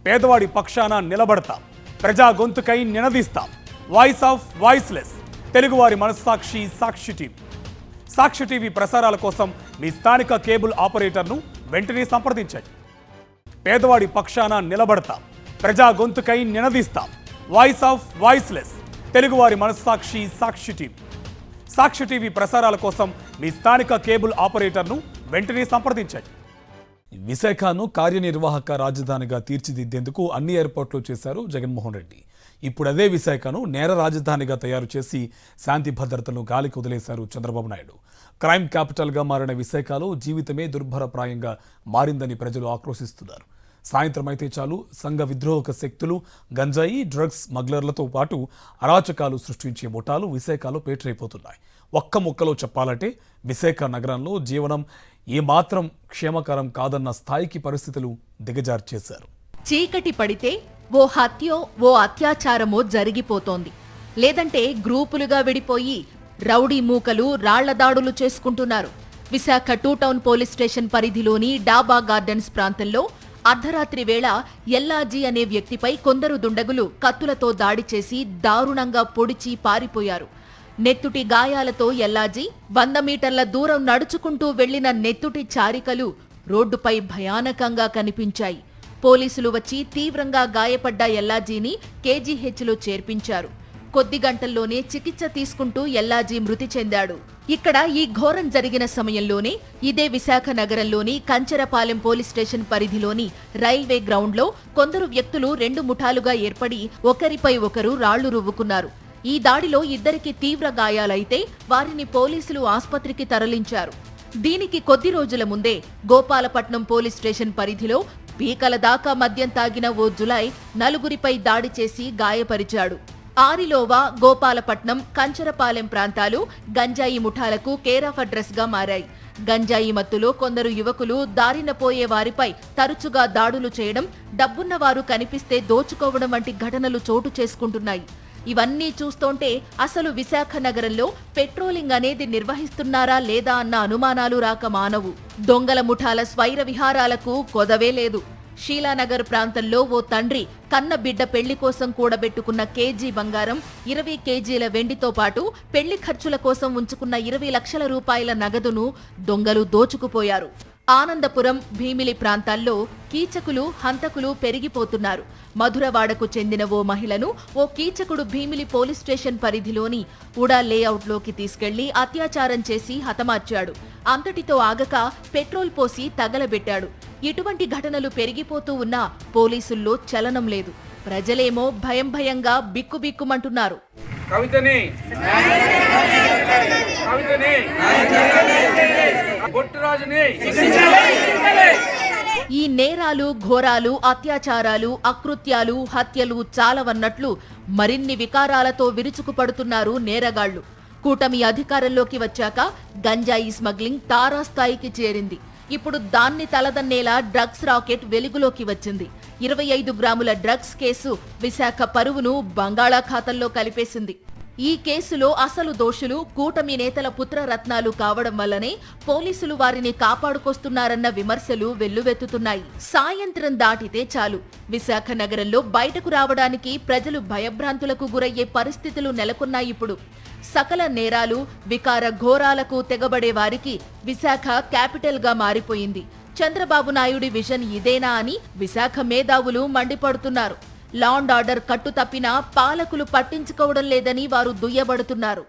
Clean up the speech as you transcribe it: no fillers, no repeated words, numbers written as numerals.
పేదవాడి పక్షాన నిలబడతాం, ప్రజా గొంతుకై నినదిస్తాం. వాయిస్ ఆఫ్ వాయిస్లెస్, తెలుగువారి మనస్సాక్షి సాక్షి టీవీ. సాక్షి టీవీ ప్రసారాల కోసం మీ స్థానిక కేబుల్ ఆపరేటర్ను వెంటనే సంప్రదించండి. పేదవాడి పక్షాన నిలబడతాం, ప్రజా గొంతుకై నినదిస్తాం. వాయిస్ ఆఫ్ వాయిస్లెస్, తెలుగువారి మనస్సాక్షి సాక్షి టీవీ. సాక్షి టీవీ ప్రసారాల కోసం మీ స్థానిక కేబుల్ ఆపరేటర్ను వెంటనే సంప్రదించండి. విశాఖను కార్యనిర్వాహక రాజధానిగా తీర్చిదిద్దేందుకు అన్ని ఏర్పాట్లు చేశారు జగన్మోహన్ రెడ్డి. ఇప్పుడు అదే విశాఖను నేర రాజధానిగా తయారు చేసి శాంతి భద్రతలను గాలికి వదిలేశారు చంద్రబాబు నాయుడు. క్రైమ్ క్యాపిటల్గా మారిన విశాఖలో జీవితమే దుర్భరప్రాయంగా మారిందని ప్రజలు ఆక్రోశిస్తున్నారు. సాయంత్రం అయితే చాలు సంఘ విద్రోహక శక్తులు, గంజాయి, డ్రగ్స్ స్మగ్లర్లతో పాటు అరాచకాలు సృష్టించే ముఠాలు విశాఖలో పేటరైపోతున్నాయి. ఒక్క ముక్కలో చెప్పాలంటే విశాఖ నగరంలో జీవనం ఏమాత్రం క్షేమకరం కాదన్న స్థాయికి పరిస్థితులు దిగజార్చేశారు. చీకటి పడితే ఓ హత్యో ఓ అత్యాచారమో జరిగిపోతోంది. లేదంటే గ్రూపులుగా విడిపోయి రౌడీ మూకలు రాళ్ల దాడులు చేసుకుంటున్నారు. విశాఖ 2 టౌన్ పోలీస్ స్టేషన్ పరిధిలోని డాబా గార్డెన్స్ ప్రాంతంలో అర్ధరాత్రి వేళ ఎల్లాజీ అనే వ్యక్తిపై కొందరు దుండగులు కత్తులతో దాడి చేసి దారుణంగా పొడిచి పారిపోయారు. నెత్తుటి గాయాలతో ఎల్లాజీ 100 మీటర్ల దూరం నడుచుకుంటూ వెళ్లిన నెత్తుటి చారికలు రోడ్డుపై భయానకంగా కనిపించాయి. పోలీసులు వచ్చి తీవ్రంగా గాయపడ్డ ఎల్లాజీని కేజీహెచ్లో చేర్పించారు. కొద్ది గంటల్లోనే చికిత్స తీసుకుంటూ ఎల్లాజీ మృతి చెందాడు. ఇక్కడ ఈ ఘోరం జరిగిన సమయంలోనే ఇదే విశాఖ నగరంలోని కంచరపాలెం పోలీస్ స్టేషన్ పరిధిలోని రైల్వే గ్రౌండ్లో కొందరు వ్యక్తులు 2 ముఠాలుగా ఏర్పడి ఒకరిపై ఒకరు రాళ్లు రువ్వుకున్నారు. ఈ దాడిలో 2కి తీవ్ర గాయాలైతే వారిని పోలీసులు ఆస్పత్రికి తరలించారు. దీనికి కొద్ది రోజుల ముందే గోపాలపట్నం పోలీస్ స్టేషన్ పరిధిలో పీకల దాకా మద్యం తాగిన ఓ జులై 4గురిపై దాడి చేసి గాయపరిచాడు. ఆరిలోవా, గోపాలపట్నం, కంచరపాలెం ప్రాంతాలు గంజాయి ముఠాలకు కేర్ ఆఫ్ అడ్రస్ గా మారాయి. గంజాయి మత్తులో కొందరు యువకులు దారిన పోయే వారిపై తరచుగా దాడులు చేయడం, డబ్బున్నవారు కనిపిస్తే దోచుకోవడం వంటి ఘటనలు చోటు చేసుకుంటున్నాయి. ఇవన్నీ చూస్తోంటే అసలు విశాఖ నగరంలో పెట్రోలింగ్ అనేది నిర్వహిస్తున్నారా లేదా అన్న అనుమానాలు రాక మానవు. దొంగల ముఠాల స్వైర విహారాలకు కొదవే లేదు. షీలానగర్ ప్రాంతంలో ఓ తండ్రి కన్న బిడ్డ పెళ్లి కోసం కూడబెట్టుకున్న కేజీ బంగారం, 20 కేజీల వెండితో పాటు పెళ్లి ఖర్చుల కోసం ఉంచుకున్న 20 లక్షల రూపాయల నగదును దొంగలు దోచుకుపోయారు. ఆనందపురం, భీమిలి ప్రాంతాల్లో కీచకులు, హంతకులు పెరిగిపోతున్నారు. మధురవాడకు చెందిన ఓ మహిళను ఓ కీచకుడు భీమిలి పోలీస్ స్టేషన్ పరిధిలోని ఉడా లేఅవుట్లోకి తీసుకెళ్లి అత్యాచారం చేసి హతమార్చాడు. అంతటితో ఆగక పెట్రోల్ పోసి తగలబెట్టాడు. ఇటువంటి ఘటనలు పెరిగిపోతూ ఉన్నా పోలీసుల్లో చలనం లేదు. ప్రజలేమో భయంగా బిక్కుబిక్కుమంటున్నారు. ఈ నేరాలు, ఘోరాలు, అత్యాచారాలు, అకృత్యాలు, హత్యలు చాలవన్నట్లు మరిన్ని వికారాలతో విరుచుకుపడుతున్నారు నేరగాళ్లు. కూటమి అధికారంలోకి వచ్చాక గంజాయి స్మగ్లింగ్ తారాస్థాయికి చేరింది. ఇప్పుడు దాన్ని తలదన్నేలా డ్రగ్స్ రాకెట్ వెలుగులోకి వచ్చింది. 25 గ్రాముల డ్రగ్స్ కేసు విశాఖ పరువును బంగాళాఖాతంలో కలిపేసింది. ఈ కేసులో అసలు దోషులు కూటమి నేతల పుత్రరత్నాలు కావడం వల్లనే పోలీసులు వారిని కాపాడుకొస్తున్నారన్న విమర్శలు వెల్లువెత్తుతున్నాయి. సాయంత్రం దాటితే చాలు విశాఖ నగరంలో బయటకు రావడానికి ప్రజలు భయభ్రాంతులకు గురయ్యే పరిస్థితులు నెలకొన్నాయిప్పుడు. సకల నేరాలు, వికార ఘోరాలకు తెగబడే వారికి విశాఖ క్యాపిటల్ గా మారిపోయింది. చంద్రబాబు నాయుడి విజన్ ఇదేనా అని విశాఖ మేధావులు మండిపడుతున్నారు. లా అండ్ ఆర్డర్ కట్టు తప్పినా పాలకులు పట్టించుకోవడం లేదని వారు దుయ్యబడుతున్నారు.